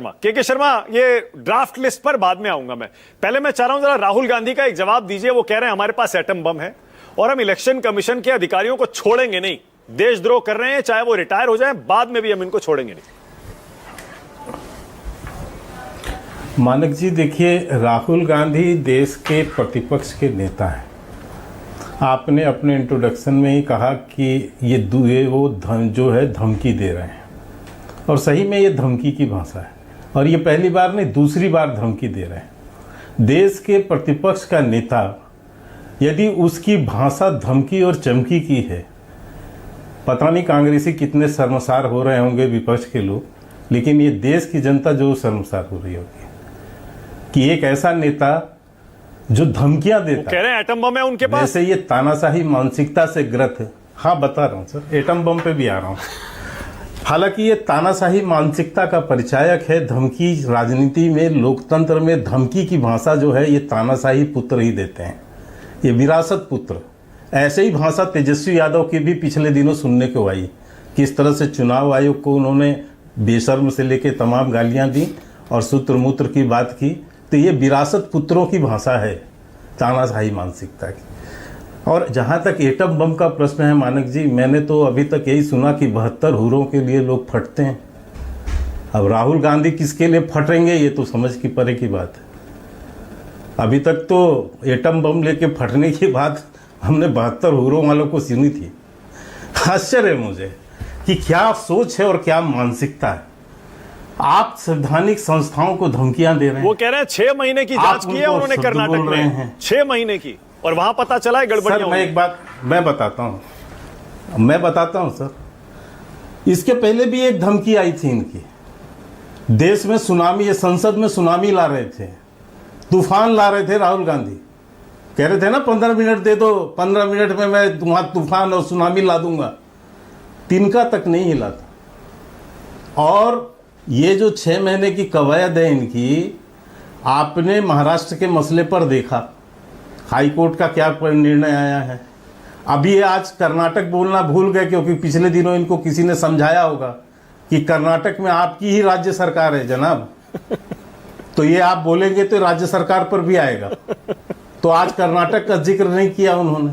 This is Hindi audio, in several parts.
के शर्मा, ये ड्राफ्ट लिस्ट पर बाद में आऊंगा मैं। पहले मैं चाह रहा हूं जरा राहुल गांधी का एक जवाब दीजिए। वो कह रहे हैं हमारे पास एटम बम है और हम इलेक्शन कमीशन के अधिकारियों को छोड़ेंगे नहीं। देशद्रोह कर रहे हैं, चाहे वो रिटायर हो जाए, बाद में भी हम इनको छोड़ेंगे नहीं। मानक जी देखिए, राहुल गांधी देश के प्रतिपक्ष के नेता हैं। आपने अपने इंट्रोडक्शन में ही कहा कि ये वो जो है धमकी दे रहे हैं, और सही में ये धमकी की भाषा है। और ये पहली बार नहीं, दूसरी बार धमकी दे रहे हैं। देश के प्रतिपक्ष का नेता यदि उसकी भाषा धमकी और चमकी की है, पता नहीं कांग्रेसी कितने शर्मसार हो रहे होंगे विपक्ष के लोग, लेकिन ये देश की जनता जो शर्मसार हो रही होगी कि एक ऐसा नेता जो धमकियां देता, कह रहे हैं एटम बम है उनके पास। जैसे ये तानाशाही मानसिकता से ग्रस्त है। हाँ बता रहा हूँ सर, एटम बम पे भी आ रहा हूँ। हालांकि ये तानाशाही मानसिकता का परिचायक है। धमकी राजनीति में, लोकतंत्र में धमकी की भाषा जो है ये तानाशाही पुत्र ही देते हैं, ये विरासत पुत्र। ऐसे ही भाषा तेजस्वी यादव की भी पिछले दिनों सुनने को आई, किस तरह से चुनाव आयोग को उन्होंने बेशर्म से लेके तमाम गालियां दी और सूत्र मूत्र की बात की। तो ये विरासत पुत्रों की भाषा है, तानाशाही मानसिकता की। और जहाँ तक एटम बम का प्रश्न है मानक जी, मैंने तो अभी तक यही सुना कि 72 हुरों के लिए लोग फटते हैं। अब राहुल गांधी किसके लिए फटेंगे ये तो समझ की परे की बात है। अभी तक तो एटम बम लेके फटने की बात हमने 72 हुरों वालों को सुनी थी। आश्चर्य है मुझे कि क्या सोच है और क्या मानसिकता है। आप संवैधानिक संस्थाओं को धमकियां दे रहे हैं। वो कह रहे हैं 6 महीने की जांच की है उन्होंने कर्नाटक में, 6 महीने की, और वहां पता चला है गड़बड़ियां। सर मैं एक बात मैं बताता हूं सर, इसके पहले भी एक धमकी आई थी इनकी। देश में सुनामी, ये संसद में सुनामी ला रहे थे, तूफान ला रहे थे। राहुल गांधी कह रहे थे ना 15 मिनट दे दो, 15 मिनट में मैं तुम्हारा तूफान और सुनामी ला दूंगा। तिनका तक नहीं हिला था। और ये जो 6 महीने की कवायद है इनकी, आपने महाराष्ट्र के मसले पर देखा हाई कोर्ट का क्या निर्णय आया है। अभी ये आज कर्नाटक बोलना भूल गए, क्योंकि पिछले दिनों इनको किसी ने समझाया होगा कि कर्नाटक में आपकी ही राज्य सरकार है जनाब, तो ये आप बोलेंगे तो राज्य सरकार पर भी आएगा। तो आज कर्नाटक का जिक्र नहीं किया उन्होंने,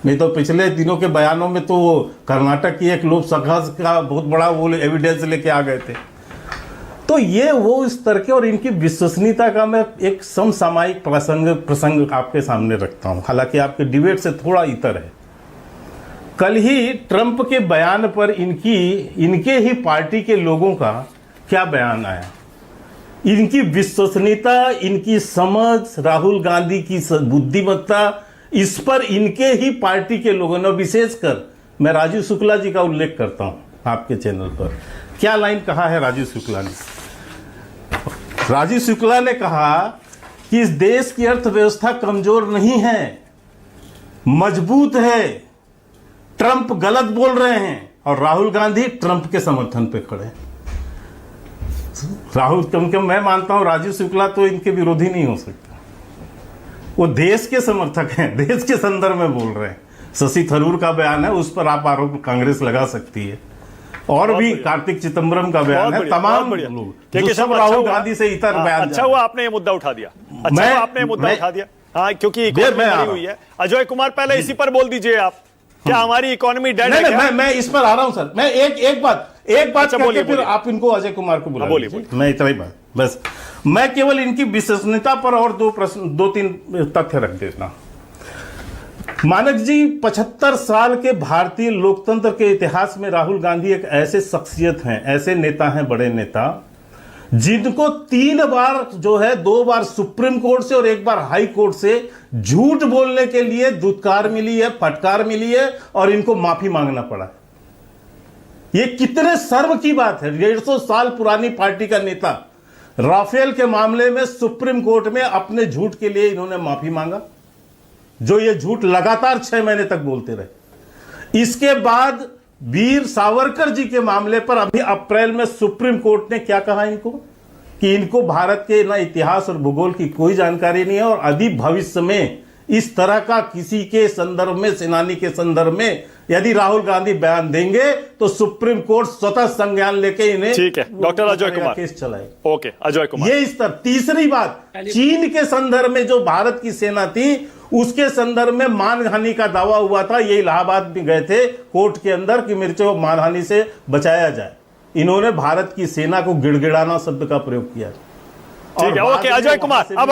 नहीं तो पिछले दिनों के बयानों में तो वो कर्नाटक की एक लोकसभा का बहुत बड़ा वो एविडेंस लेके आ गए थे। तो ये वो इस तरह के, और इनकी विश्वसनीयता का मैं एक समसामयिक प्रसंग आपके सामने रखता हूं, हालांकि आपके डिबेट से थोड़ा इतर है। कल ही ट्रंप के बयान पर इनके ही पार्टी के लोगों का क्या बयान आया। इनकी विश्वसनीयता, इनकी समझ, राहुल गांधी की बुद्धिमत्ता, इस पर इनके ही पार्टी के लोगों ने, विशेषकर मैं राजीव शुक्ला जी का उल्लेख करता हूं आपके चैनल पर। क्या लाइन कहा है राजीव शुक्ला ने? राजीव शुक्ला ने कहा कि इस देश की अर्थव्यवस्था कमजोर नहीं है, मजबूत है। ट्रंप गलत बोल रहे हैं और राहुल गांधी ट्रंप के समर्थन पे खड़े हैं। राहुल, क्योंकि मैं मानता हूं राजीव शुक्ला तो इनके विरोधी नहीं हो सकता, वो देश के समर्थक हैं, देश के संदर्भ में बोल रहे हैं। शशि थरूर का बयान है, उस पर आप आरोप कांग्रेस लगा सकती है, और भी कार्तिक चिदम्बरम का बयान है, तमाम लोग जो सब राहुल गांधी से इतर बयान। अच्छा हुआ आपने ये मुद्दा उठा दिया, अच्छा हुआ आपने ये मुद्दा उठा दिया। हाँ, क्योंकि इकोनॉमी डरी हुई है। अजय कुमार, पहले इसी पर बोल दीजिए आप, क्या हमारी इकोनॉमी डेड है क्या? मैं इस पर आ रहा हूं सर। मैं एक बात बोलिए, फिर आप इनको अजय कुमार को बुला लीजिए। मैं इतना ही बात, बस मैं केवल इनकी विश्वसनीयता पर और 2-3 तथ्य रख देता। मानक जी, 75 साल के भारतीय लोकतंत्र के इतिहास में राहुल गांधी एक ऐसे शख्सियत हैं, ऐसे नेता हैं, बड़े नेता, जिनको 3 बार जो है, 2 बार सुप्रीम कोर्ट से और 1 बार हाई कोर्ट से झूठ बोलने के लिए दुत्कार मिली है, फटकार मिली है, और इनको माफी मांगना पड़ा। ये कितने शर्म की बात है। 150 साल पुरानी पार्टी का नेता राफेल के मामले में सुप्रीम कोर्ट में अपने झूठ के लिए इन्होंने माफी मांगा, जो ये झूठ लगातार 6 महीने तक बोलते रहे। इसके बाद वीर सावरकर जी के मामले पर अभी अप्रैल में सुप्रीम कोर्ट ने क्या कहा इनको, कि इनको भारत के ना इतिहास और भूगोल की कोई जानकारी नहीं है, और अभी भविष्य में इस तरह का किसी के संदर्भ में, सेनानी के संदर्भ में यदि राहुल गांधी बयान देंगे तो सुप्रीम कोर्ट स्वतः संज्ञान लेके इन्हें, ठीक है, डॉक्टर अजय कुमार केस चलाए। ओके, अजय कुमार, ये इस तरह। तीसरी बात, चीन के संदर्भ में जो भारत की सेना थी उसके संदर्भ में मानहानि का दावा हुआ था, ये इलाहाबाद में गए थे कोर्ट के अंदर कि मेरे को मानहानि से बचाया जाए। इन्होंने भारत की सेना को गिड़गिड़ाना शब्द का प्रयोग किया। ठीक है, ओके, अजय कुमार, अब